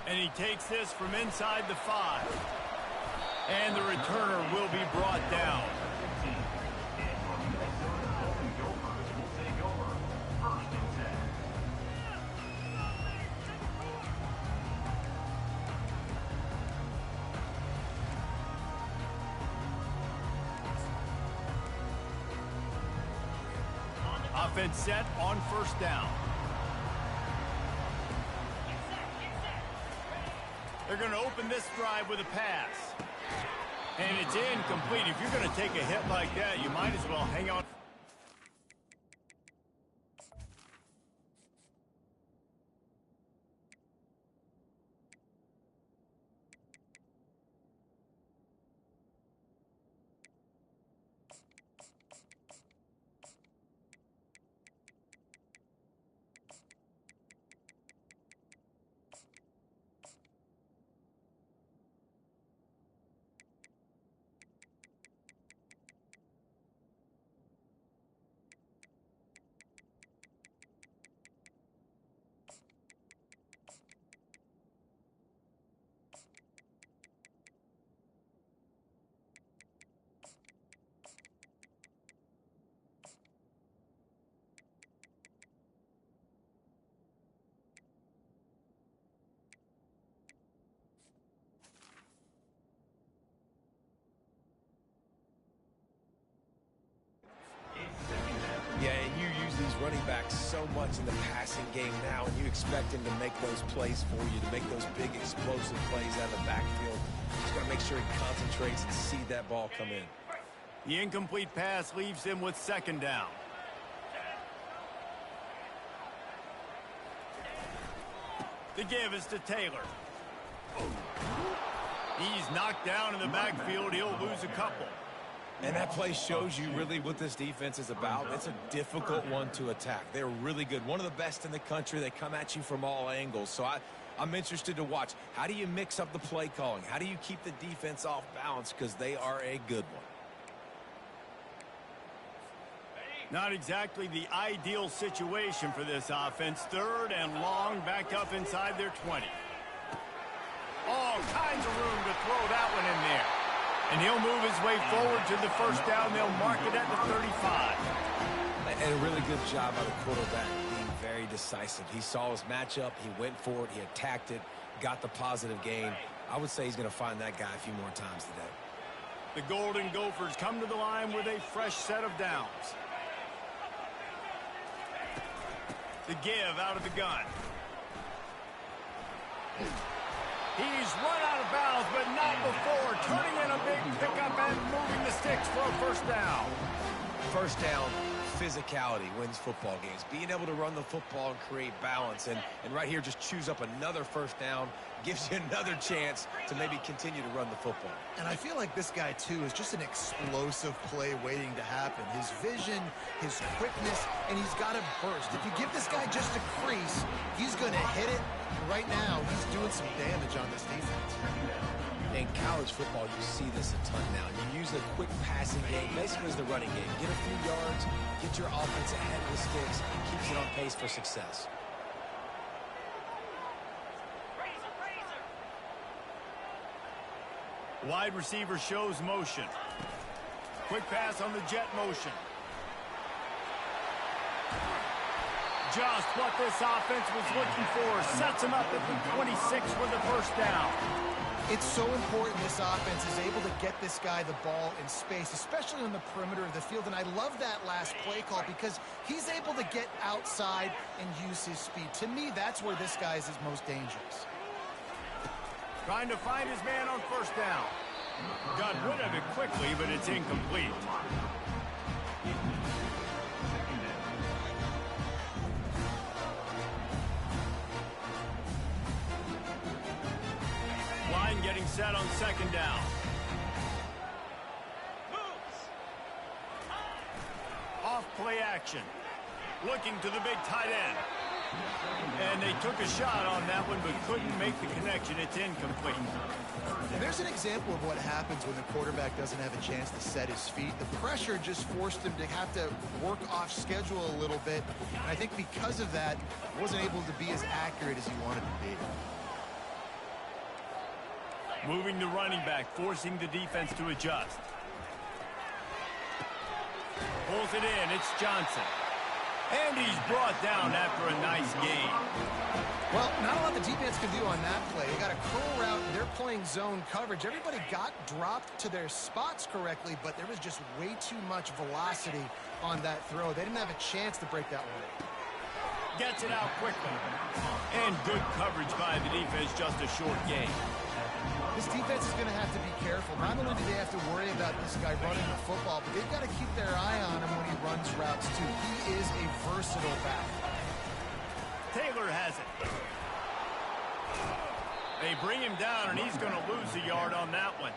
And he takes this from inside the 5. And the returner will be brought down. Offense set on first down. They're going to open this drive with a pass. And it's incomplete. If you're going to take a hit like that, you might as well hang on. Yeah, and you use these running backs so much in the passing game now, and you expect him to make those plays for you, to make those big explosive plays out of the backfield. Just got to make sure he concentrates and see that ball come in. The incomplete pass leaves him with second down. The give is to Taylor. He's knocked down in the backfield. He'll lose a couple. And that play shows you really what this defense is about. It's a difficult one to attack. They're really good. One of the best in the country. They come at you from all angles. So I'm interested to watch. How do you mix up the play calling? How do you keep the defense off balance? Because they are a good one. Not exactly the ideal situation for this offense. Third and long, back up inside their 20. All kinds of room to throw that one in there. And he'll move his way forward to the first down. They'll mark it at the 35. And a really good job by the quarterback being very decisive. He saw his matchup. He went for it. He attacked it. Got the positive gain. I would say he's going to find that guy a few more times today. The Golden Gophers come to the line with a fresh set of downs. The give out of the gun. He's run out of bounds, but not before. Turning in a big pickup and moving the sticks for a first down. First down, physicality wins football games. Being able to run the football and create balance. And right here, just choose up another first down. Gives you another chance to maybe continue to run the football. And I feel like this guy, too, is just an explosive play waiting to happen. His vision, his quickness, and he's got a burst. If you give this guy just a crease, he's going to hit it. And right now, he's doing some damage on this defense. In college football, you see this a ton now. You use a quick passing game, basically as the running game. Get a few yards, get your offense ahead of the sticks, keeps it on pace for success. Wide receiver shows motion. Quick pass on the jet motion. Just what this offense was looking for. Sets him up at the 26 for the first down. It's so important this offense is able to get this guy the ball in space, especially on the perimeter of the field. And I love that last play call because he's able to get outside and use his speed. To me, that's where this guy is his most dangerous. Trying to find his man on first down. Got rid of it quickly, but it's incomplete. Line getting set on second down. Off play action. Looking to the big tight end. And they took a shot on that one, but couldn't make the connection. It's incomplete. There's an example of what happens when the quarterback doesn't have a chance to set his feet. The pressure just forced him to have to work off schedule a little bit. And I think because of that, wasn't able to be as accurate as he wanted to be. Moving the running back, forcing the defense to adjust. Pulls it in. It's Johnson. And he's brought down after a nice gain. Well, not a lot the defense can do on that play. They got a curl route. They're playing zone coverage. Everybody got dropped to their spots correctly, but there was just way too much velocity on that throw. They didn't have a chance to break that one. Gets it out quickly. And good coverage by the defense, just a short gain. This defense is going to have to be careful. Not only do they have to worry about this guy running the football, but they've got to keep their eye on him when he runs routes, too. He is a versatile back. Taylor has it. They bring him down, and he's going to lose a yard on that one.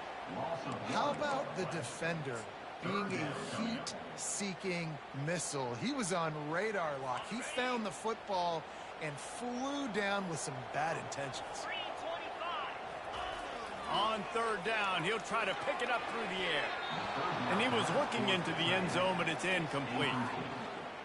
How about the defender being a heat-seeking missile? He was on radar lock. He found the football and flew down with some bad intentions. On third down, he'll try to pick it up through the air. And he was looking into the end zone, but it's incomplete.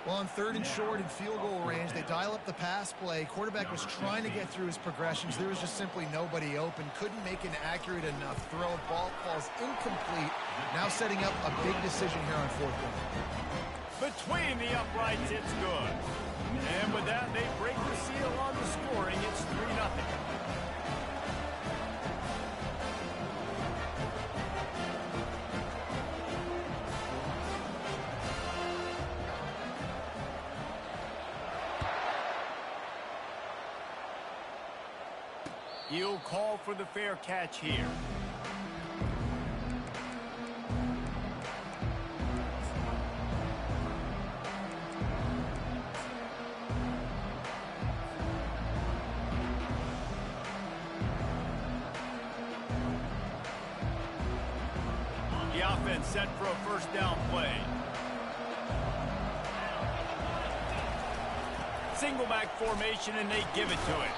Well, on third and short in field goal range, they dial up the pass play. Quarterback was trying to get through his progressions. There was just simply nobody open. Couldn't make an accurate enough throw. Ball falls incomplete. Now setting up a big decision here on fourth down. Between the uprights, it's good. And with that, they break the seal on the scoring. It's 3-0. He'll call for the fair catch here. The offense set for a first down play. Single back formation, and they give it to him.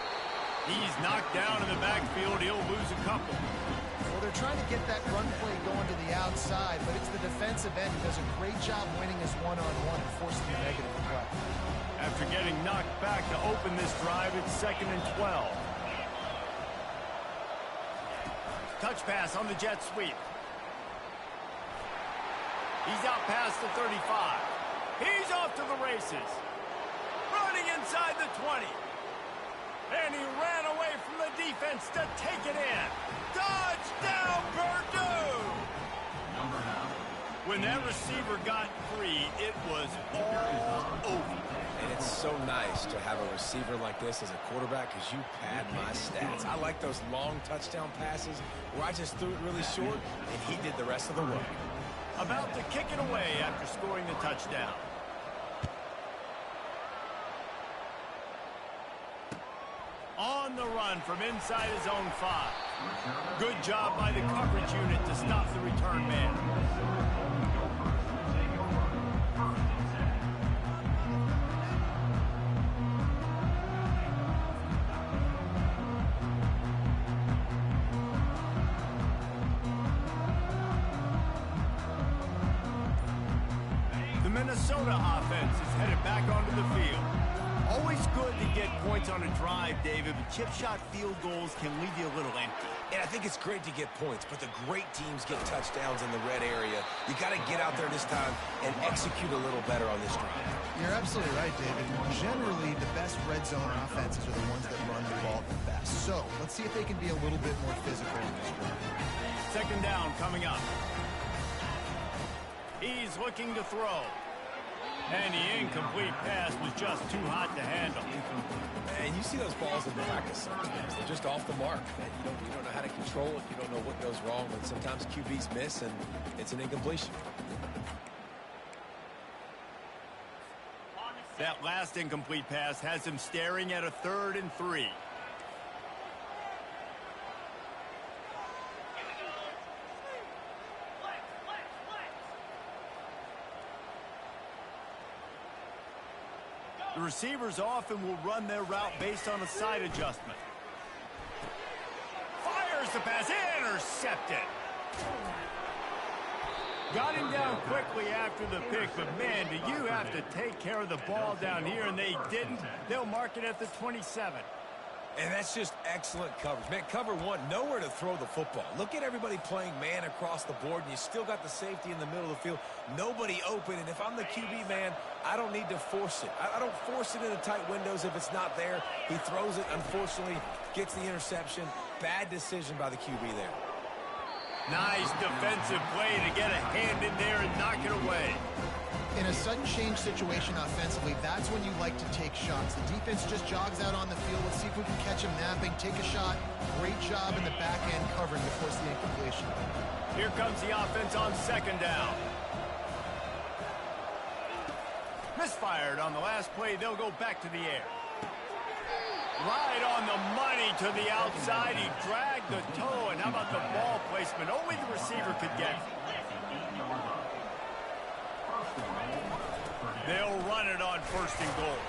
He's knocked down in the backfield. He'll lose a couple. Well, they're trying to get that run play going to the outside, but it's the defensive end who does a great job winning his one-on-one and forcing the negative play. After getting knocked back to open this drive, it's 2nd and 12. Touch pass on the jet sweep. He's out past the 35. He's off to the races. Running inside the 20. And he ran away from the defense to take it in. Touchdown, Purdue! When that receiver got free, it was all over. And it's so nice to have a receiver like this as a quarterback because you pad my stats. I like those long touchdown passes where I just threw it really short and he did the rest of the work. About to kick it away after scoring the touchdown. On the run from inside his own 5. Good job by the coverage unit to stop the return man. The Minnesota offense is headed back onto the field. Always good to get points on a drive, David, but chip shot field goals can leave you a little empty. And I think it's great to get points, but the great teams get touchdowns in the red area. You got to get out there this time and execute a little better on this drive. You're absolutely right, David. Generally, the best red zone offenses are the ones that run the ball the best. So, let's see if they can be a little bit more physical in this drive. 2nd down coming up. He's looking to throw. And the incomplete pass was just too hot to handle. And you see those balls in practice sometimes. They're just off the mark. And you don't know how to control it. You don't know what goes wrong. And sometimes QBs miss, and it's an incompletion. That last incomplete pass has him staring at a 3rd and 3. The receivers often will run their route based on a side adjustment. Fires the pass, intercepted. Got him down quickly after the pick, but man, do you have to take care of the ball down here, and they didn't. They'll mark it at the 27. And that's just excellent coverage. Man, cover one, nowhere to throw the football. Look at everybody playing man across the board, and you still got the safety in the middle of the field. Nobody open, and if I'm the QB, man, I don't need to force it. I don't force it into tight windows if it's not there. He throws it, unfortunately, gets the interception. Bad decision by the QB there. Nice defensive play to get a hand in there and knock it away. In a sudden change situation offensively, that's when you like to take shots. The defense just jogs out on the field. Let's see if we can catch him napping, take a shot. Great job in the back end covering to force the incompletion. Here comes the offense on second down. Misfired on the last play. They'll go back to the air. Right on the money to the outside. He dragged the toe, and how about the ball placement? Only the receiver could get it. They'll run it on first and goal.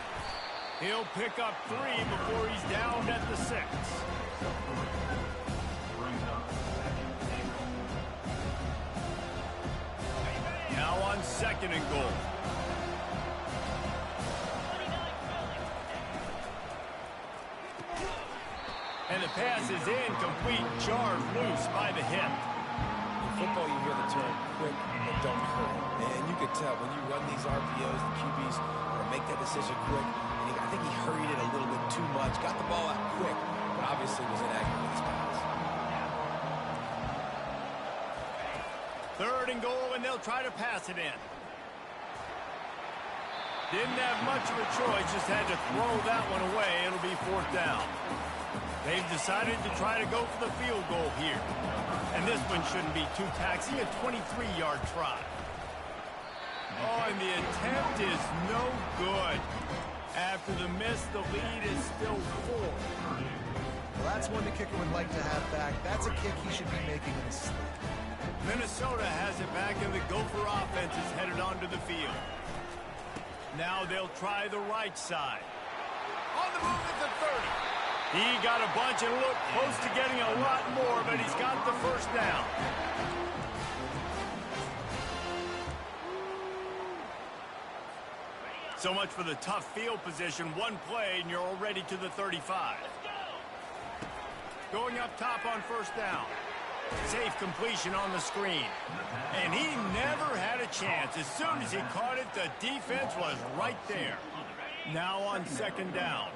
He'll pick up 3 before he's down at the 6. Now on second and goal. And the pass is incomplete, jarred loose by the hip. In football, you hear the term quick but don't hurry. And you could tell when you run these RPOs, the QBs want to make that decision quick. And I think he hurried it a little bit too much. Got the ball out quick, but obviously was inaccurate with his pass. Third and goal, and they'll try to pass it in. Didn't have much of a choice, just had to throw that one away. It'll be fourth down. They've decided to try to go for the field goal here. And this one shouldn't be too taxing, a 23-yard try. Oh, and the attempt is no good. After the miss, the lead is still 4. Well, that's one the kicker would like to have back. That's a kick he should be making in his sleep. Minnesota has it back, and the Gopher offense is headed onto the field. Now they'll try the right side. On the move at the 30. He got a bunch and looked close to getting a lot more, but he's got the first down. So much for the tough field position. One play, and you're already to the 35. Going up top on first down. Safe completion on the screen. And he never had a chance. As soon as he caught it, the defense was right there. Now on second down.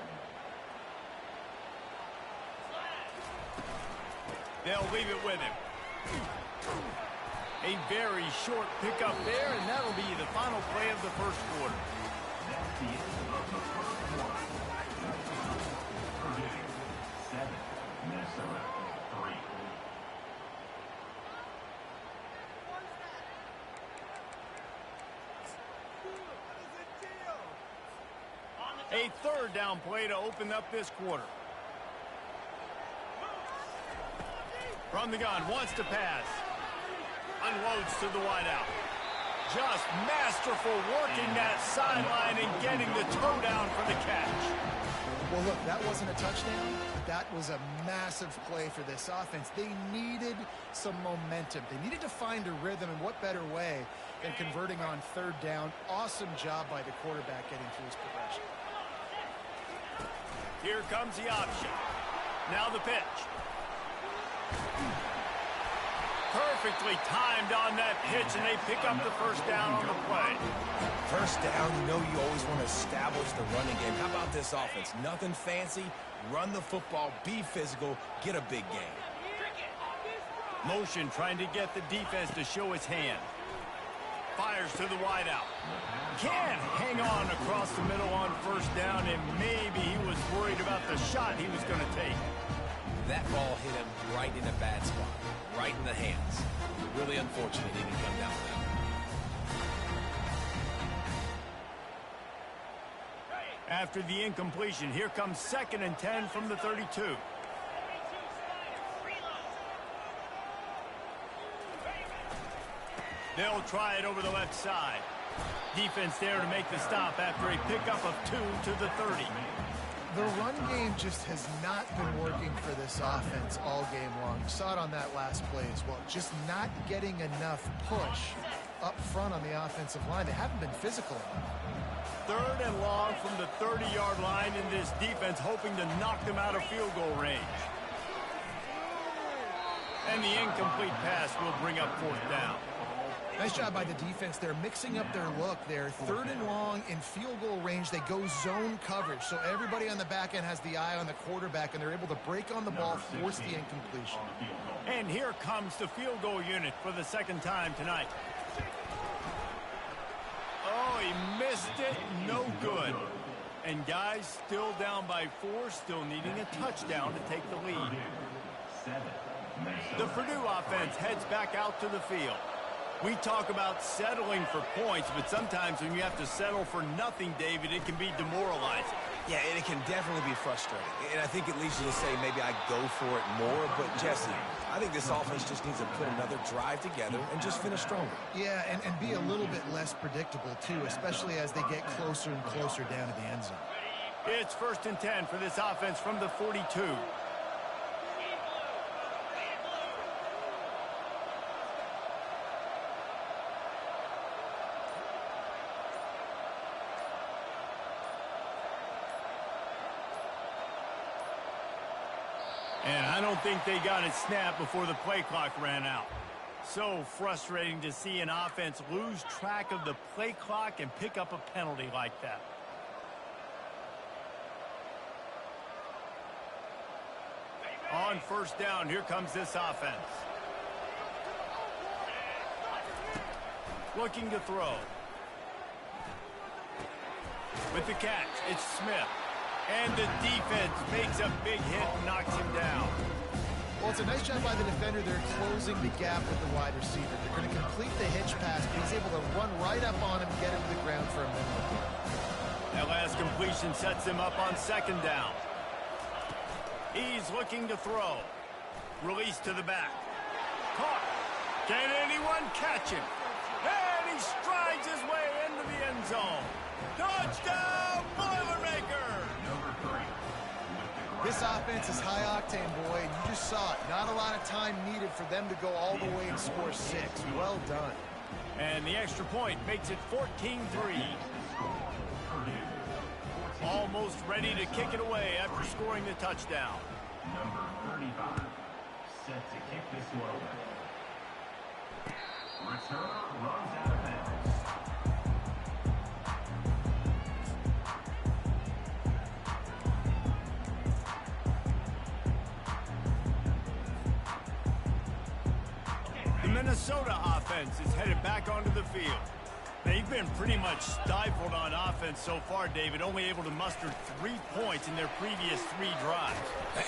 They'll leave it with him. A very short pickup there, and that'll be the final play of the first quarter. A third down play to open up this quarter. From the gun, wants to pass. Unloads to the wideout. Just masterful working that sideline and getting the toe down for the catch. Well, look, that wasn't a touchdown. That was a massive play for this offense. They needed some momentum. They needed to find a rhythm, and what better way than converting on third down. Awesome job by the quarterback getting through his progression. Here comes the option. Now the pitch. Perfectly timed on that pitch, and they pick up the first down on the play. First down, you know you always want to establish the running game. How about this offense? Nothing fancy. Run the football, be physical, get a big gain. Motion trying to get the defense to show his hand. Fires to the wideout. Can't hang on across the middle on first down, and maybe he was worried about the shot he was going to take. That ball hit him right in a bad spot, right in the hands. Really unfortunate he didn't come down with that. After the incompletion, here comes 2nd and 10 from the 32. They'll try it over the left side. Defense there to make the stop after a pickup of 2 to the 30. The run game just has not been working for this offense all game long. You saw it on that last play as well. Just not getting enough push up front on the offensive line. They haven't been physical enough. 3rd and long from the 30. 30-yard line in this defense, hoping to knock them out of field goal range. And the incomplete pass will bring up 4th down. Nice job by the defense. They're mixing up their look. They're 3rd and long in field goal range. They go zone coverage. So everybody on the back end has the eye on the quarterback, and they're able to break on the ball, force the incompletion. And here comes the field goal unit for the 2nd time tonight. Oh, he missed it. No good. And guys, still down by 4, still needing a touchdown to take the lead. The Purdue offense heads back out to the field. We talk about settling for points, but sometimes when you have to settle for nothing, David, it can be demoralizing. Yeah, and it can definitely be frustrating. And I think it leads you to say maybe I go for it more. But, Jesse, I think this offense just needs to put another drive together and just finish stronger. Yeah, and be a little bit less predictable, too, especially as they get closer and closer down to the end zone. It's 1st and 10 for this offense from the 42. And I don't think they got it snapped before the play clock ran out. So frustrating to see an offense lose track of the play clock and pick up a penalty like that. On 1st down, here comes this offense. Looking to throw. With the catch, it's Smith. And the defense makes a big hit and knocks him down. Well, it's a nice job by the defender. They're closing the gap with the wide receiver. They're going to complete the hitch pass, but he's able to run right up on him, get him to the ground for a minute. That last completion sets him up on 2nd down. He's looking to throw. Release to the back. Caught. Can anyone catch him? And he strides his way into the end zone. Touchdown, Boilermaker! This offense is high octane, boy, and you just saw it. Not a lot of time needed for them to go all the way and score 6. Well done. And the extra point makes it 14-3. Almost ready to kick it away after scoring the touchdown. Number 35, set to kick this one away. Returner runs out of bounds. The Minnesota offense is headed back onto the field. They've been pretty much stifled on offense so far, David, only able to muster 3 points in their previous 3 drives.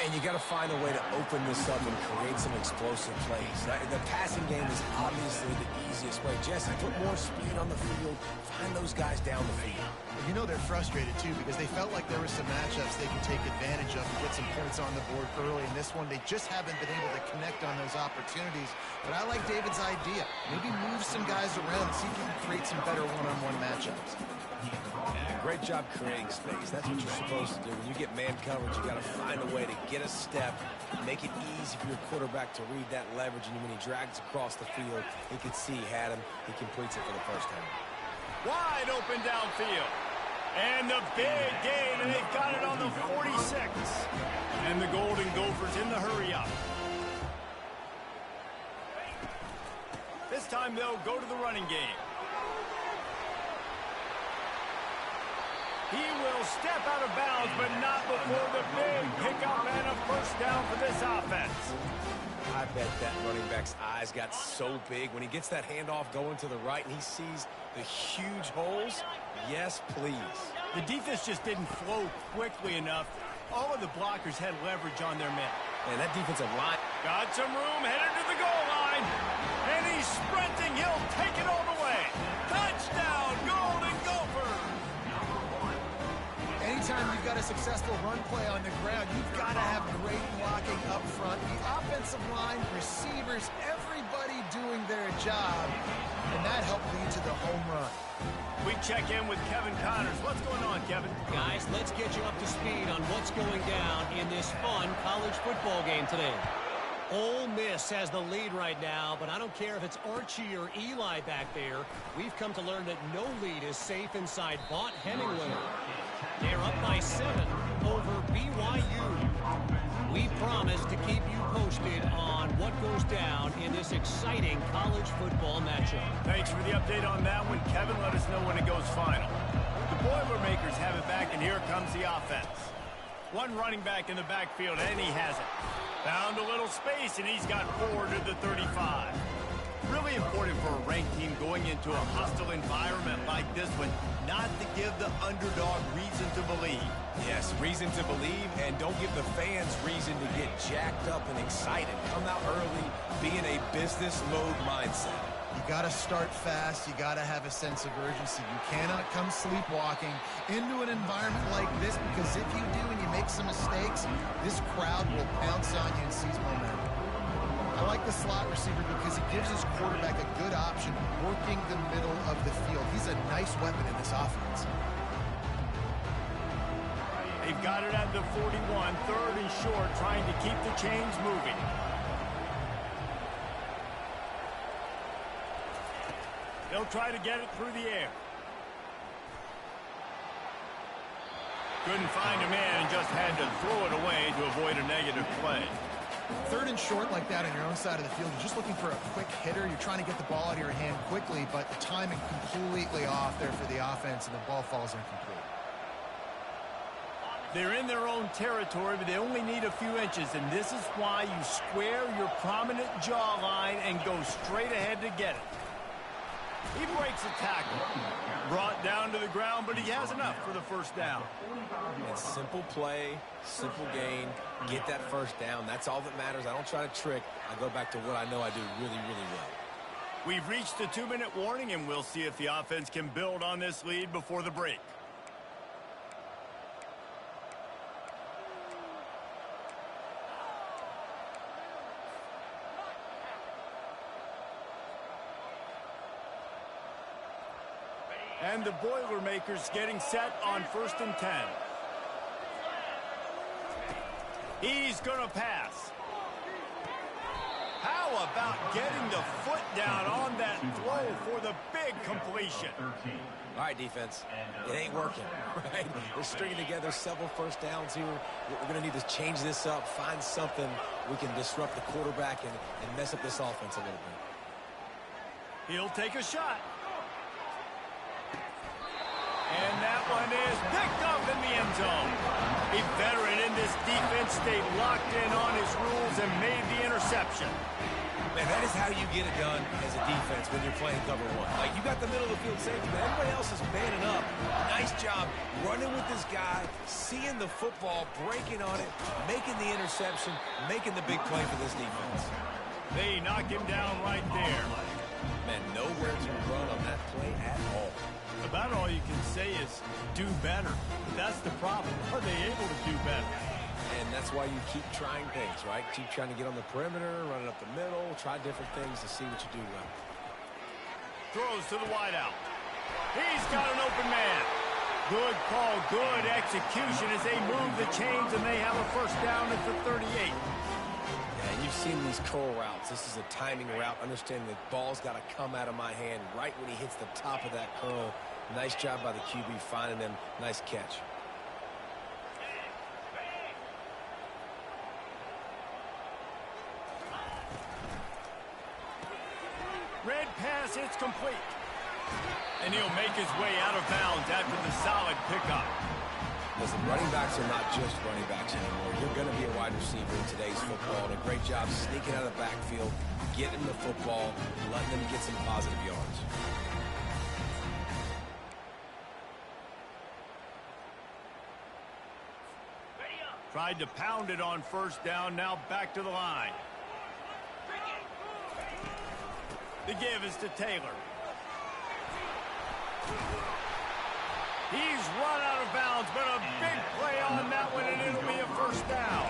And you got to find a way to open this up and create some explosive plays. The passing game is obviously the easiest way. Jesse, put more speed on the field. Find those guys down the field. You know they're frustrated, too, because they felt like there were some matchups they could take advantage of and get some points on the board early. In this one, they just haven't been able to connect on those opportunities. But I like David's idea. Maybe move some guys around and see if you can create some better one-on-one matchups. Yeah, great job creating space. That's what you're supposed to do. When you get man coverage, you got to find a way to get a step, make it easy for your quarterback to read that leverage, and when he drags across the field, he can see he had him. He completes it for the first time. Wide open downfield. And the big gain, and they've got it on the 46. And the Golden Gophers in the hurry-up. This time they'll go to the running game. He will step out of bounds, but not before the big pickup and a 1st down for this offense. I bet that running back's eyes got so big when he gets that handoff going to the right and he sees the huge holes. Yes, please. The defense just didn't flow quickly enough. All of the blockers had leverage on their men. And that defensive line got some room, headed to the goal line. And he's sprinting. He'll take it all the way. Touchdown, Golden Gophers. Anytime you've got a successful run play on the ground, you've got to have great blocking up front. The offensive line, receivers, everybody doing their job. And that helped lead to the home run. We check in with Kevin Connors. What's going on, Kevin? Guys, let's get you up to speed on what's going down in this fun college football game today. Ole Miss has the lead right now, but I don't care if it's Archie or Eli back there. We've come to learn that no lead is safe inside Vaught Hemingway. They're up by by 7 over BYU. We promise to keep you posted on what goes down in this exciting college football matchup. Thanks for the update on that one, Kevin. Let us know when it goes final. The Boilermakers have it back, and here comes the offense. One running back in the backfield, and he has it. Found a little space, and he's got 4 to the 35. Really important for a ranked team going into a hostile environment like this one, not to give the underdog reason to believe. Yes, reason to believe, and don't give the fans reason to get jacked up and excited. Come out early, be in a business mode mindset. You got to start fast. You got to have a sense of urgency. You cannot come sleepwalking into an environment like this, because if you do and you make some mistakes, this crowd will pounce on you and seize momentum. I like the slot receiver because he gives his quarterback a good option working the middle of the field. He's a nice weapon in this offense. They've got it at the 41, 3rd and short, trying to keep the chains moving. They'll try to get it through the air. Couldn't find a man and just had to throw it away to avoid a negative play. 3rd and short like that on your own side of the field, you're just looking for a quick hitter. You're trying to get the ball out of your hand quickly, but the timing completely off there for the offense, and the ball falls incomplete. They're in their own territory, but they only need a few inches, and this is why you square your prominent jawline and go straight ahead to get it. He breaks a tackle. Brought down to the ground, but he has enough for the first down. And simple play, simple gain, get that first down. That's all that matters. I don't try to trick. I go back to what I know I do really, really well. We've reached the 2-minute warning, and we'll see if the offense can build on this lead before the break. And the Boilermakers getting set on 1st and 10. He's going to pass. How about getting the foot down on that throw for the big completion? All right, defense. It ain't working, right? We're stringing together several first downs here. We're going to need to change this up, find something we can disrupt the quarterback and mess up this offense a little bit. He'll take a shot. And that one is picked up in the end zone. A veteran in this defense stayed locked in on his rules and made the interception. Man, that is how you get it done as a defense when you're playing cover 1. Like, you got the middle of the field safety, but everybody else is manning up. Nice job running with this guy, seeing the football, breaking on it, making the interception, making the big play for this defense. They knock him down right there. Man, nowhere to run on that play at all. About all you can say is do better. But that's the problem. Are they able to do better? And that's why you keep trying things, right? Keep trying to get on the perimeter, run it up the middle, try different things to see what you do well. Throws to the wideout. He's got an open man. Good call, good execution as they move the chains, and they have a first down at the 38. And you've seen these curl routes. This is a timing route. Understanding the ball's got to come out of my hand right when he hits the top of that curl. Nice job by the QB finding him. Nice catch. Red pass, it's complete. And he'll make his way out of bounds after the solid pickup. Listen, running backs are not just running backs anymore. You're going to be a wide receiver in today's football. And a great job sneaking out of the backfield, getting the football, letting them get some positive yards. Tried to pound it on first down, now back to the line. The give is to Taylor. He's run out of bounds, but a big play on that one, and it'll be a first down.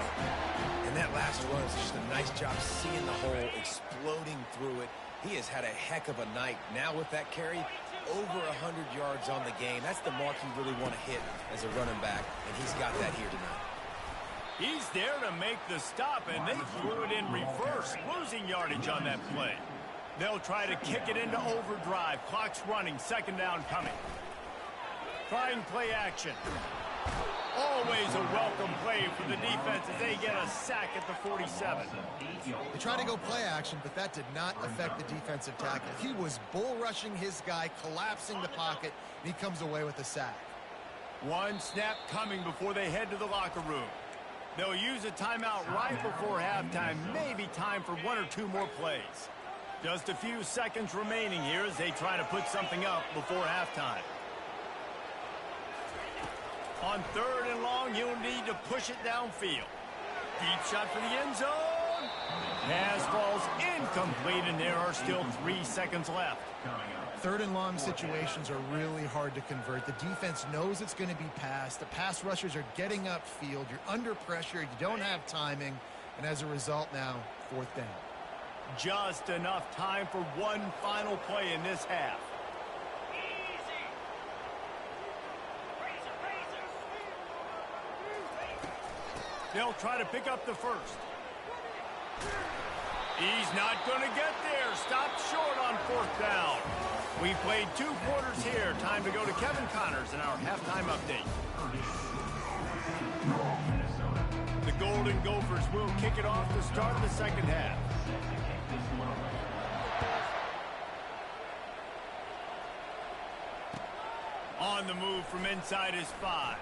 And that last run is just a nice job seeing the hole, exploding through it. He has had a heck of a night. Now with that carry, over 100 yards on the game. That's the mark you really want to hit as a running back, and he's got that here tonight. He's there to make the stop, and they threw it in reverse, losing yardage on that play. They'll try to kick it into overdrive. Clock's running, second down coming. Trying play action. Always a welcome play for the defense as they get a sack at the 47. They tried to go play action, but that did not affect the defensive tackle. He was bull rushing his guy, collapsing the pocket, and he comes away with a sack. One snap coming before they head to the locker room. They'll use a timeout right before halftime, maybe time for one or two more plays. Just a few seconds remaining here as they try to put something up before halftime. On 3rd and long, you'll need to push it downfield. Deep shot for the end zone. Pass falls incomplete, and there are still 3 seconds left. 3rd and long situations are really hard to convert. The defense knows it's going to be passed. The pass rushers are getting upfield. You're under pressure. You don't have timing. And as a result now, 4th down. Just enough time for one final play in this half. They'll try to pick up the first. He's not going to get there. Stopped short on 4th down. We played 2 quarters here. Time to go to Kevin Connors in our halftime update. The Golden Gophers will kick it off to start the second half. On the move from inside his 5.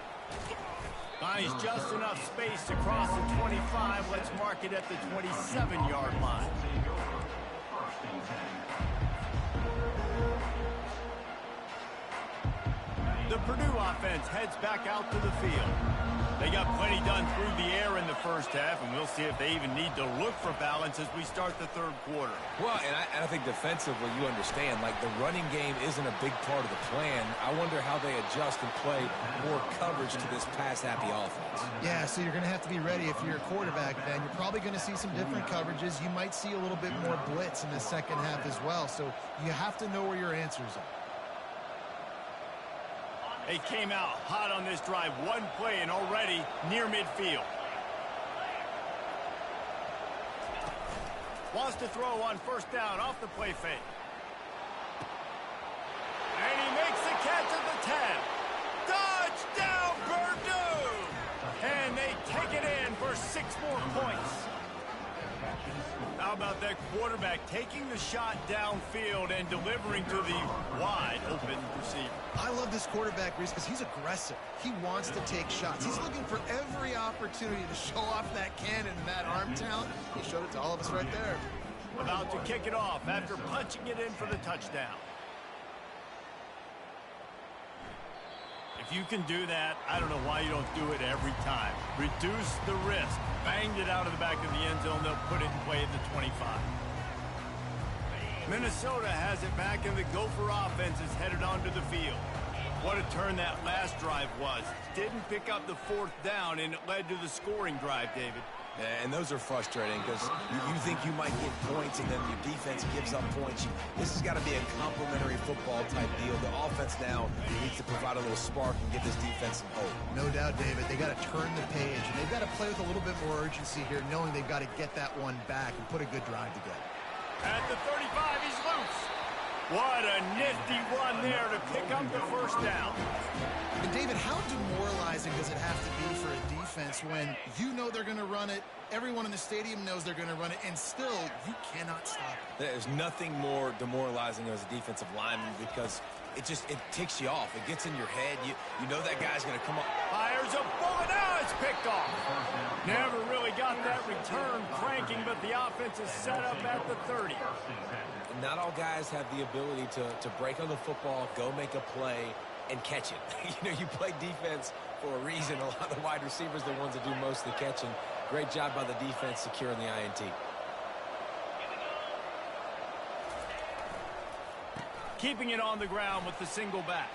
Finds just enough space to cross the 25. Let's mark it at the 27-yard line. The Purdue offense heads back out to the field. They got plenty done through the air in the first half, and we'll see if they even need to look for balance as we start the 3rd quarter. Well, and I think defensively, you understand, like the running game isn't a big part of the plan. I wonder how they adjust and play more coverage to this pass-happy offense. Yeah, so you're going to have to be ready if you're a quarterback then. You're probably going to see some different coverages. You might see a little bit more blitz in the second half as well, so you have to know where your answers are. They came out hot on this drive. One play and already near midfield. Wants to throw on 1st down off the play fake. And he makes the catch at the 10. Touchdown, Purdue! And they take it in for 6 more points. How about that quarterback taking the shot downfield and delivering to the wide open receiver? I love this quarterback, Reese, because he's aggressive. He wants to take shots. He's looking for every opportunity to show off that cannon and that arm talent. He showed it to all of us right there. About to kick it off after punching it in for the touchdown. If you can do that, I don't know why you don't do it every time. Reduce the risk. Banged it out of the back of the end zone. They'll put it in play at the 25. Minnesota has it back, and the Gopher offense is headed onto the field. What a turn that last drive was. Didn't pick up the 4th down, and it led to the scoring drive, David. Yeah, and those are frustrating because you think you might get points and then your defense gives up points. This has got to be a complementary football type deal. The offense now needs to provide a little spark and give this defense some hope. No doubt, David. They got to turn the page, and they've got to play with a little bit more urgency here, knowing they've got to get that one back and put a good drive together. At the 35, he's loose. What a nifty run there to pick up the 1st down. And David, how demoralizing does it have to be for a defense when you know they're going to run it, everyone in the stadium knows they're going to run it, and still you cannot stop it? There's nothing more demoralizing as a defensive lineman because it ticks you off. It gets in your head. You know that guy's going to come up. Fires a bullet. Now it's picked off. Never really got that return cranking, but the offense is set up at the 30. Not all guys have the ability to break on the football, go make a play, and catch it. You play defense for a reason. A lot of the wide receivers are the ones that do most of the catching. Great job by the defense securing the INT. Keeping it on the ground with the single back.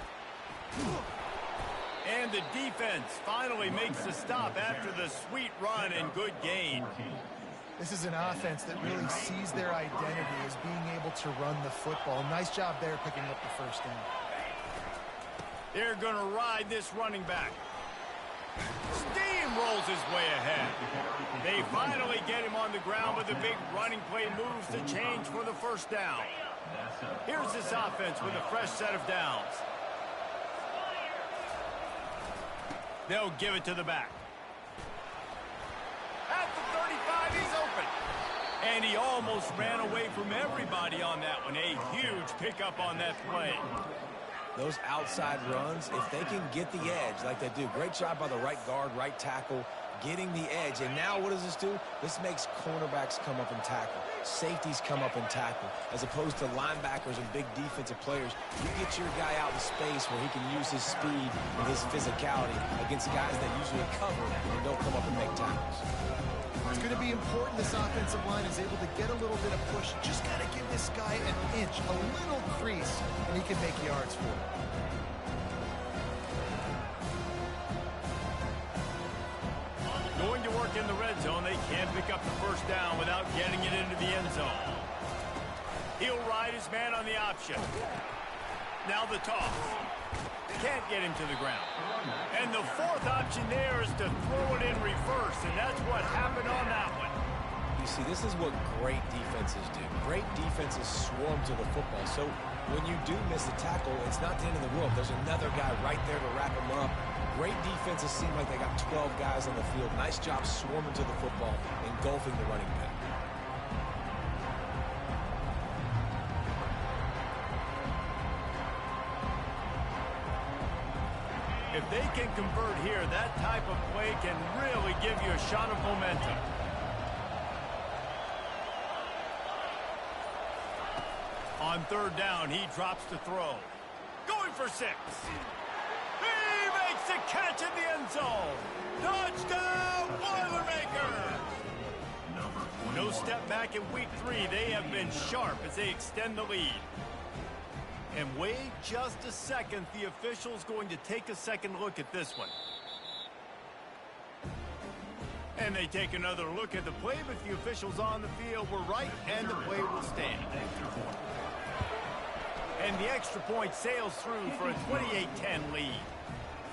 And the defense finally makes the stop after the sweet run and good gain. This is an offense that really sees their identity as being able to run the football. Nice job there picking up the 1st down. They're going to ride this running back. Steamrolls his way ahead. They finally get him on the ground, but the big running play moves the change for the 1st down. Here's this offense with a fresh set of downs. They'll give it to the back. At the 35, he's open. And he almost ran away from everybody on that one. A huge pickup on that play. Those outside runs, if they can get the edge like they do, great job by the right guard, right tackle, getting the edge. And now what does this do? This makes cornerbacks come up and tackle. Safeties come up and tackle. As opposed to linebackers and big defensive players, you get your guy out in space where he can use his speed and his physicality against guys that usually cover and don't come up and make tackles. It's going to be important this offensive line is able to get a little bit of push. Just got to give this guy an inch, a little crease, and he can make yards for it. Going to work in the red zone. They can't pick up the first down without getting it into the end zone. He'll ride his man on the option. Now the toss. Can't get him to the ground. And the fourth option there is to throw it in reverse, and that's what happened on that one. You see, this is what great defenses do. Great defenses swarm to the football. So when you do miss a tackle, it's not the end of the world. There's another guy right there to wrap him up. Great defenses seem like they got 12 guys on the field. Nice job swarming to the football, engulfing the running back. If they can convert here, that type of play can really give you a shot of momentum. On third down, he drops to throw. Going for 6. He makes the catch in the end zone. Touchdown, Boilermaker! No step back in week 3. They have been sharp as they extend the lead. And wait just a second. The official's going to take a second look at this one. And they take another look at the play, but the officials on the field were right, and the play will stand. And the extra point sails through for a 28-10 lead.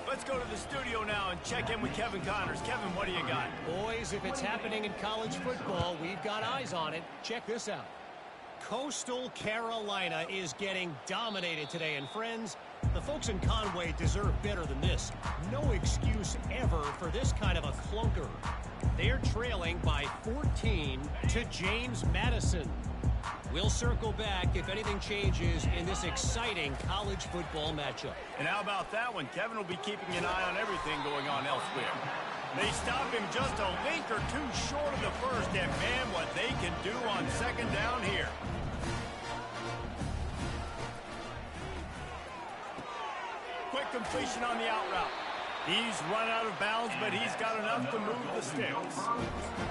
Let's go to the studio now and check in with Kevin Connors. Kevin, what do you got? Boys, if it's happening in college football, we've got eyes on it. Check this out. Coastal Carolina is getting dominated today, and friends, the folks in Conway deserve better than this. No excuse ever for this kind of a clunker. They're trailing by 14 to James Madison. We'll circle back if anything changes in this exciting college football matchup. And how about that one? Kevin will be keeping an eye on everything going on elsewhere. They stop him just a link or two short of the first, and man, what they can do on second down here. Quick completion on the out route. He's run out of bounds, but he's got enough to move the sticks.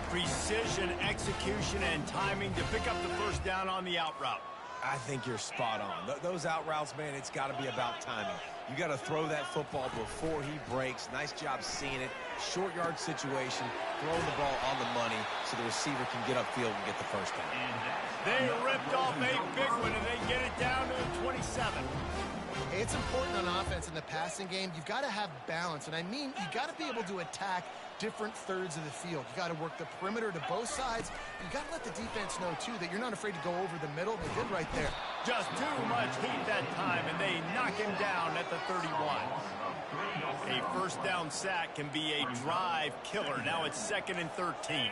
Precision, execution, and timing to pick up the first down on the out route. I think you're spot on. Those out routes, man, it's got to be about timing. You got to throw that football before he breaks. Nice job seeing it. Short yard situation, throwing the ball on the money so the receiver can get upfield and get the first down. They ripped off a big one, and they get it down to the 27. Hey, it's important on offense in the passing game. You've got to have balance, and I mean you got to be able to attack different thirds of the field. You got to work the perimeter to both sides. You got to let the defense know, too, that you're not afraid to go over the middle. They did right there. Just too much heat that time, and they knock him down at the 31. A first down sack can be a drive killer. Now it's 2nd and 13.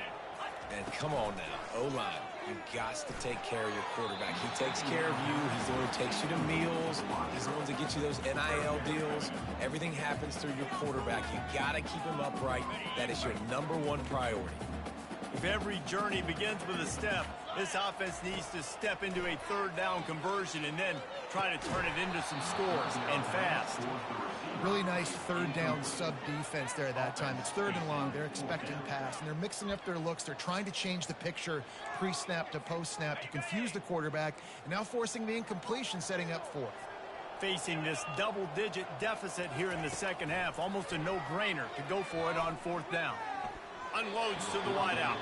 And come on now, O-line. You've got to take care of your quarterback. He takes care of you. He's the one who takes you to meals. He's the one that gets you those NIL deals. Everything happens through your quarterback. You got to keep him upright. That is your #1 priority. If every journey begins with a step, this offense needs to step into a third down conversion and then try to turn it into some scores, and fast. Really nice third down sub defense there at that time. It's 3rd and long. They're expecting pass, and they're mixing up their looks. They're trying to change the picture pre-snap to post-snap to confuse the quarterback, and now forcing the incompletion, setting up 4th. Facing this double-digit deficit here in the second half, almost a no-brainer to go for it on 4th down. Unloads to the wideout.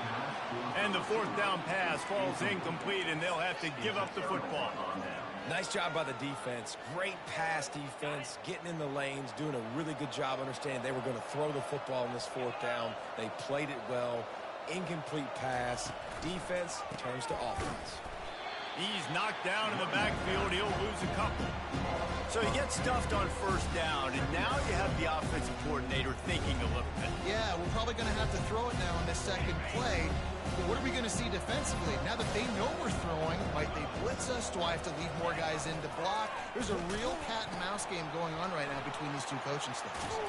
And the 4th down pass falls incomplete, and they'll have to give up the football. Nice job by the defense. Great pass defense, getting in the lanes, doing a really good job understanding they were going to throw the football in this 4th down. They played it well. Incomplete pass. Defense turns to offense. He's knocked down in the backfield. He'll lose a couple. So he gets stuffed on first down, and now you have the offensive coordinator thinking a little bit. Yeah, we're probably going to have to throw it now on this second play. But what are we going to see defensively? Now that they know we're throwing, might they blitz us? Do I have to leave more guys in to block? There's a real cat and mouse game going on right now between these two coaching staffs.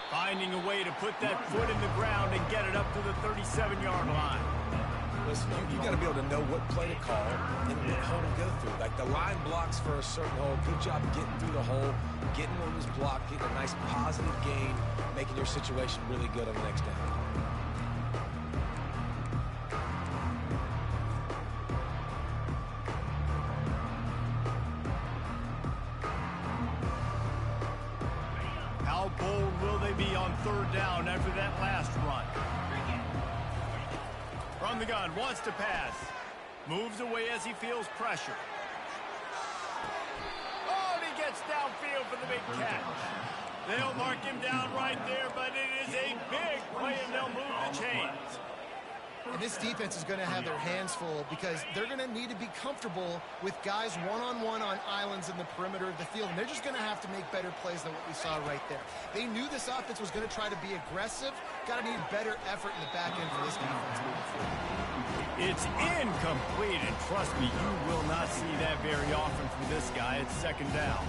Finding a way to put that foot in the ground and get it up to the 37-yard line. Listen, you got to be able to know what play to call and what hole to go through. Like the line blocks for a certain hole. Good job getting through the hole, getting what was blocked, getting a nice positive gain, making your situation really good on the next down. How bold will they be on third down after that last run? From the gun, wants to pass. Moves away as he feels pressure. Oh, and he gets downfield for the big catch. They'll mark him down right there, but it is a big play, and they'll move the chains. And this defense is going to have their hands full because they're going to need to be comfortable with guys one-on-one on islands in the perimeter of the field. And they're just going to have to make better plays than what we saw right there. They knew this offense was going to try to be aggressive. Got to need better effort in the back end for this defense moving forward. It's incomplete, and trust me, you will not see that very often from this guy. It's second down.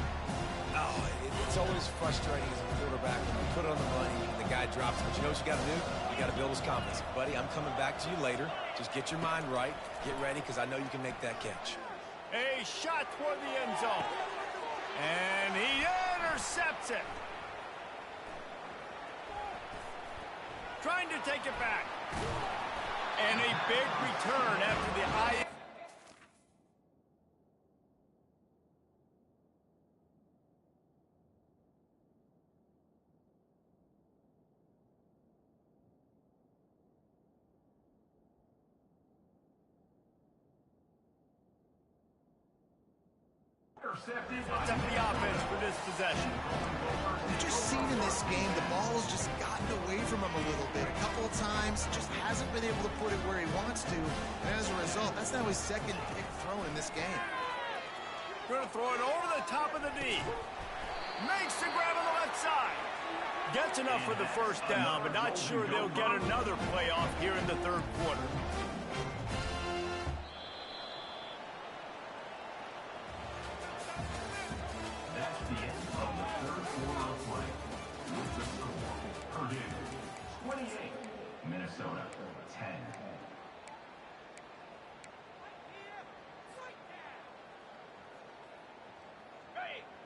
Oh, it's always frustrating as a quarterback when you put it on the money and the guy drops it. But you know what you got to do? You got to build his confidence. Buddy, I'm coming back to you later. Just get your mind right. Get ready, because I know you can make that catch. A shot toward the end zone. And he intercepts it. Trying to take it back. And a big return after the eye. Up the offense for this possession. You've just seen in this game, the ball has just gotten away from him a little bit. A couple of times, just hasn't been able to put it where he wants to. And as a result, that's now his second pick thrown in this game. Going to throw it over the top of the knee. Makes the grab on the left side. Gets enough for the first down, but not sure they'll get another playoff here in the third quarter. That's the end of the third quarter of play. With the score, Purdue 28, Minnesota 10.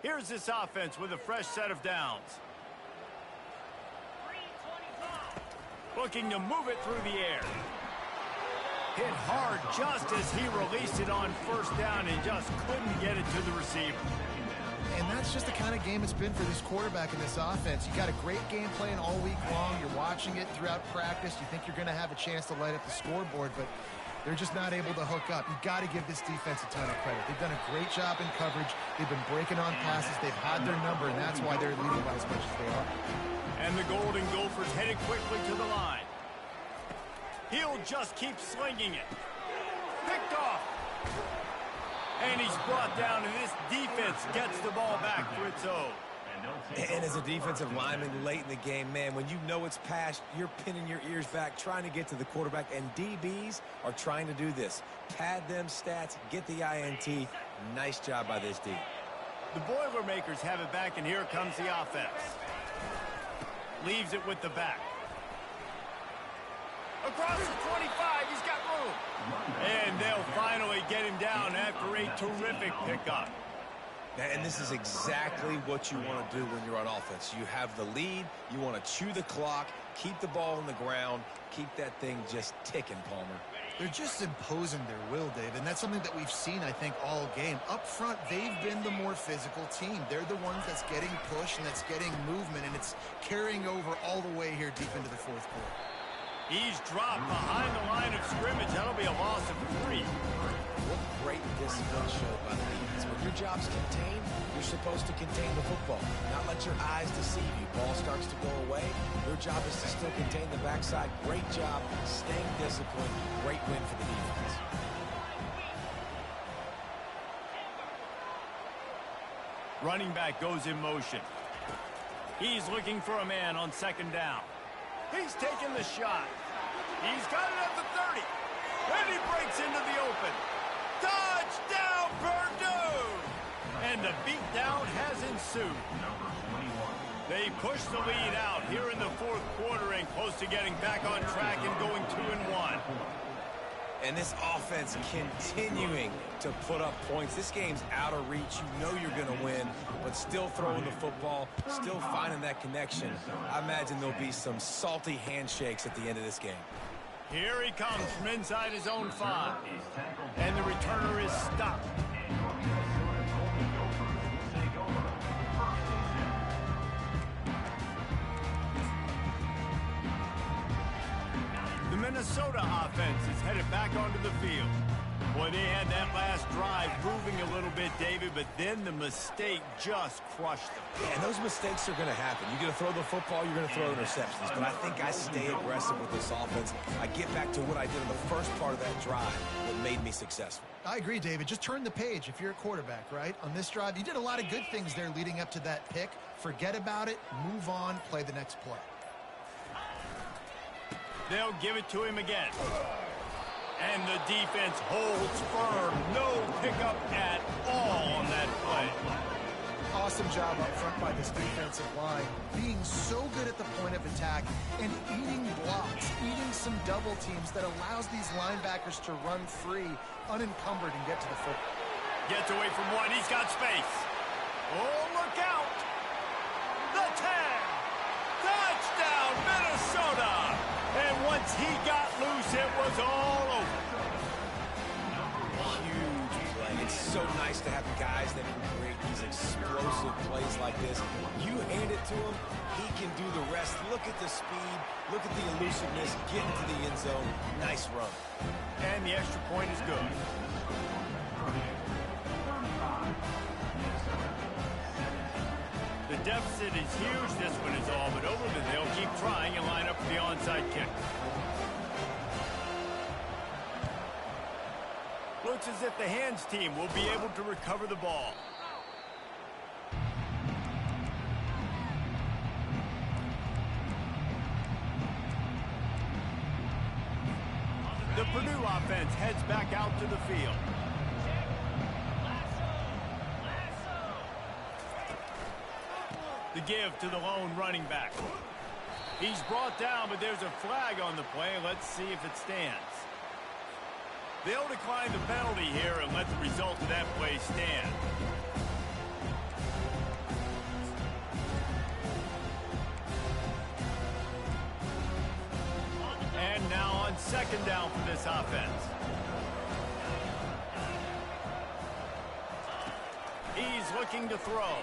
Here's this offense with a fresh set of downs. Looking to move it through the air. Hit hard just as he released it on first down and just couldn't get it to the receiver. And that's just the kind of game it's been for this quarterback in this offense. You got a great game plan all week long. You're watching it throughout practice. You think you're going to have a chance to light up the scoreboard, but they're just not able to hook up. You got to give this defense a ton of credit. They've done a great job in coverage. They've been breaking on passes. They've had their number, and that's why they're leading by as much as they are. And the Golden Gophers headed quickly to the line. He'll just keep slinging it. Picked off. And he's brought down, and this defense gets the ball back for its own. And as a defensive lineman late in the game, man, when you know it's past, you're pinning your ears back, trying to get to the quarterback, and DBs are trying to do this. Pad them stats, get the INT. Nice job by this D. The Boilermakers have it back, and here comes the offense. Leaves it with the back. Across the 25, he's got room. And they'll finally get him down after a terrific pickup. And this is exactly what you want to do when you're on offense. You have the lead. You want to chew the clock, keep the ball on the ground, keep that thing just ticking, Palmer. They're just imposing their will, Dave, and that's something that we've seen, I think, all game. Up front, they've been the more physical team. They're the ones that's getting pushed and that's getting movement, and it's carrying over all the way here deep into the fourth quarter. He's dropped behind the line of scrimmage. That'll be a loss of 3. What great discipline showed by the defense. When your job's contained, you're supposed to contain the football, not let your eyes deceive you. Ball starts to go away. Your job is to still contain the backside. Great job staying disciplined. Great win for the defense. Running back goes in motion. He's looking for a man on second down. He's taking the shot. He's got it at the 30. And he breaks into the open. Touchdown, Purdue! And the beatdown has ensued. They push the lead out here in the fourth quarter and close to getting back on track and going 2-1. And this offense continuing to put up points. This game's out of reach. You know you're going to win, but still throwing the football, still finding that connection. I imagine there'll be some salty handshakes at the end of this game. Here he comes from inside his own 5. And the returner is stopped. The Minnesota offense is headed back onto the field. Boy, they had that last drive moving a little bit, David, but then the mistake just crushed them. And those mistakes are going to happen. You're going to throw the football, you're going to throw interceptions. But I think I stay aggressive with this offense. I get back to what I did in the first part of that drive that made me successful. I agree, David. Just turn the page if you're a quarterback, right? On this drive, you did a lot of good things there leading up to that pick. Forget about it, move on, play the next play. They'll give it to him again. And the defense holds firm. No pickup at all on that play. Awesome job up front by this defensive line. Being so good at the point of attack and eating blocks, eating some double teams that allows these linebackers to run free, unencumbered, and get to the football. Gets away from one. He's got space. Oh, look out. The tag. Touchdown, Minnesota. And once he got loose, it was all over. Huge play. It's so nice to have guys that can create these explosive plays like this. You hand it to him, he can do the rest. Look at the speed. Look at the elusiveness. Get into the end zone. Nice run. And the extra point is good. The deficit is huge. This one is all but over, but they'll keep trying and line up for the onside kick. Looks as if the hands team will be able to recover the ball. The Purdue offense heads back out to the field. The give to the lone running back. He's brought down, but there's a flag on the play. Let's see if it stands. They'll decline the penalty here and let the result of that play stand. And now on second down for this offense. He's looking to throw.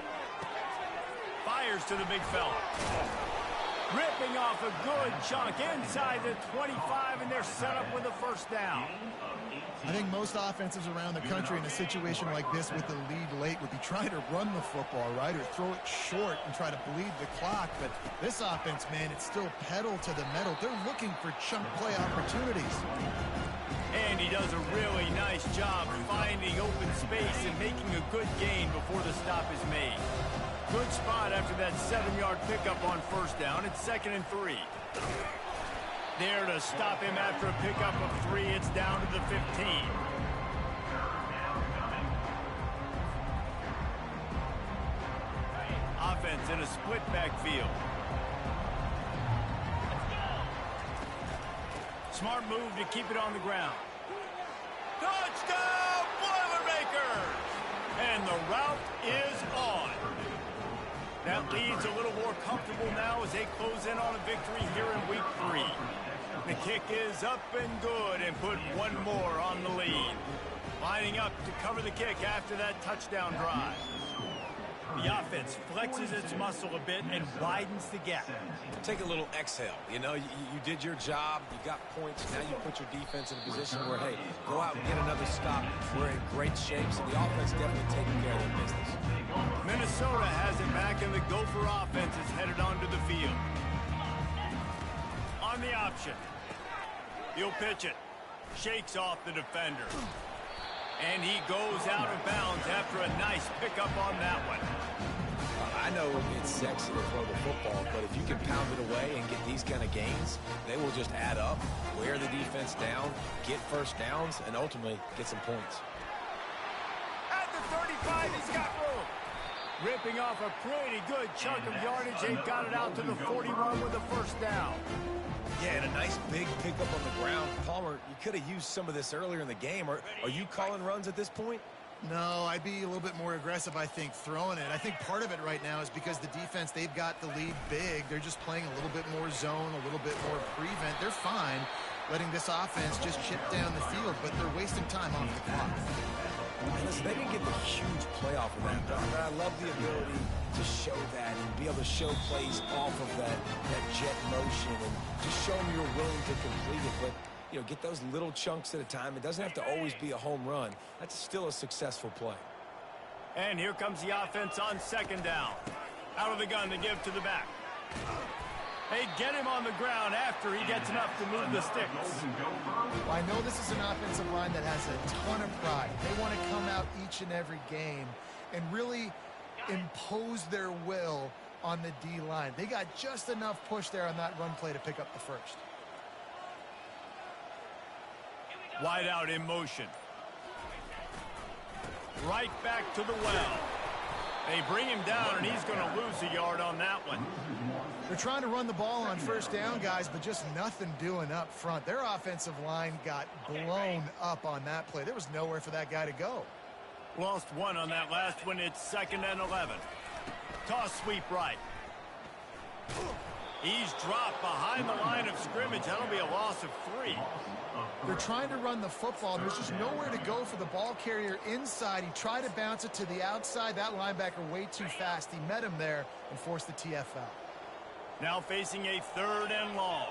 Fires to the big fella. Ripping off a good chunk inside the 25, and they're set up with a first down. I think most offenses around the country in a situation like this with the lead late would be trying to run the football, right, or throw it short and try to bleed the clock. But this offense, man, it's still pedal to the metal. They're looking for chunk play opportunities. And he does a really nice job finding open space and making a good gain before the stop is made. Good spot after that 7-yard pickup on first down. It's 2nd and 3. There to stop him after a pickup of 3. It's down to the 15. Offense in a split backfield. Smart move to keep it on the ground. Touchdown, Boilermakers! And the route is on. That lead's a little more comfortable now as they close in on a victory here in week 3. The kick is up and good and put one more on the lead. Lining up to cover the kick after that touchdown drive. The offense flexes its muscle a bit and widens the gap. Take a little exhale. You know, you did your job. You got points. Now you put your defense in a position where, hey, go out and get another stop. We're in great shape, so the offense definitely taking care of their business. Minnesota has it back, and the Gopher offense is headed onto the field. On the option. He'll pitch it. Shakes off the defender. And he goes out of bounds after a nice pickup on that one. I know it's sexy to throw the football, but if you can pound it away and get these kind of gains, they will just add up, wear the defense down, get first downs, and ultimately get some points. At the 35, he's got room. Ripping off a pretty good chunk of yardage. They've got it out to the 41 with a first down. Yeah, and a nice big pickup on the ground. Palmer, you could have used some of this earlier in the game. Are you calling runs at this point? No, I'd be a little bit more aggressive, I think, throwing it. I think part of it right now is because the defense, they've got the lead big. They're just playing a little bit more zone, a little bit more prevent. They're fine letting this offense just chip down the field, but they're wasting time off the clock. And listen, they didn't get the huge playoff of that, but I love the ability to show that and be able to show plays off of that jet motion and just show them you're willing to complete it. But, you know, get those little chunks at a time. It doesn't have to always be a home run. That's still a successful play. And here comes the offense on second down. Out of the gun to give to the back. They get him on the ground after he gets enough to move the sticks. Well, I know this is an offensive line that has a ton of pride. They want to come out each and every game and really impose their will on the D-line. They got just enough push there on that run play to pick up the first. Wide out in motion. Right back to the well. They bring him down, and he's going to lose a yard on that one. They're trying to run the ball on first down, guys, but just nothing doing up front. Their offensive line got blown up on that play. There was nowhere for that guy to go. Lost one on that last one. It's 2nd and 11. Toss sweep right. He's dropped behind the line of scrimmage. That'll be a loss of 3. They're trying to run the football. There's just nowhere to go for the ball carrier inside. He tried to bounce it to the outside. That linebacker way too fast. He met him there and forced the TFL. Now facing a 3rd and long.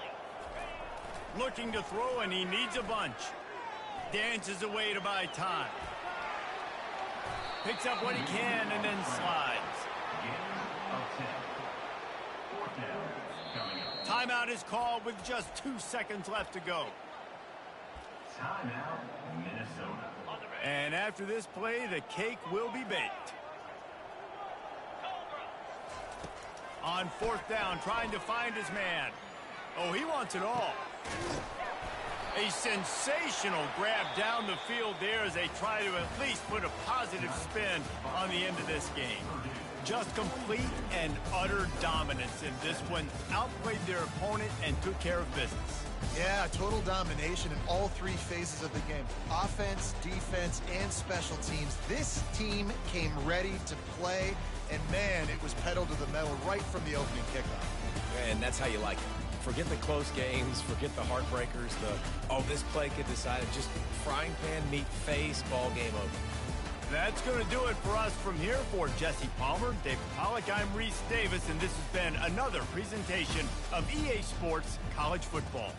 Looking to throw, and he needs a bunch. Dances away to buy time. Picks up what he can and then slides. Timeout is called with just 2 seconds left to go. Timeout, Minnesota. And after this play, the cake will be baked. On 4th down, trying to find his man. Oh, he wants it all. A sensational grab down the field there as they try to at least put a positive spin on the end of this game. Just complete and utter dominance in this one. Outplayed their opponent and took care of business. Yeah, total domination in all 3 phases of the game. Offense, defense, and special teams. This team came ready to play, and man, it was pedal to the metal right from the opening kickoff. And that's how you like it. Forget the close games, forget the heartbreakers, this play could decide it. Just frying pan meet face, ball game over. That's going to do it for us from here. For Jesse Palmer, David Pollack, I'm Reese Davis, and this has been another presentation of EA Sports College Football.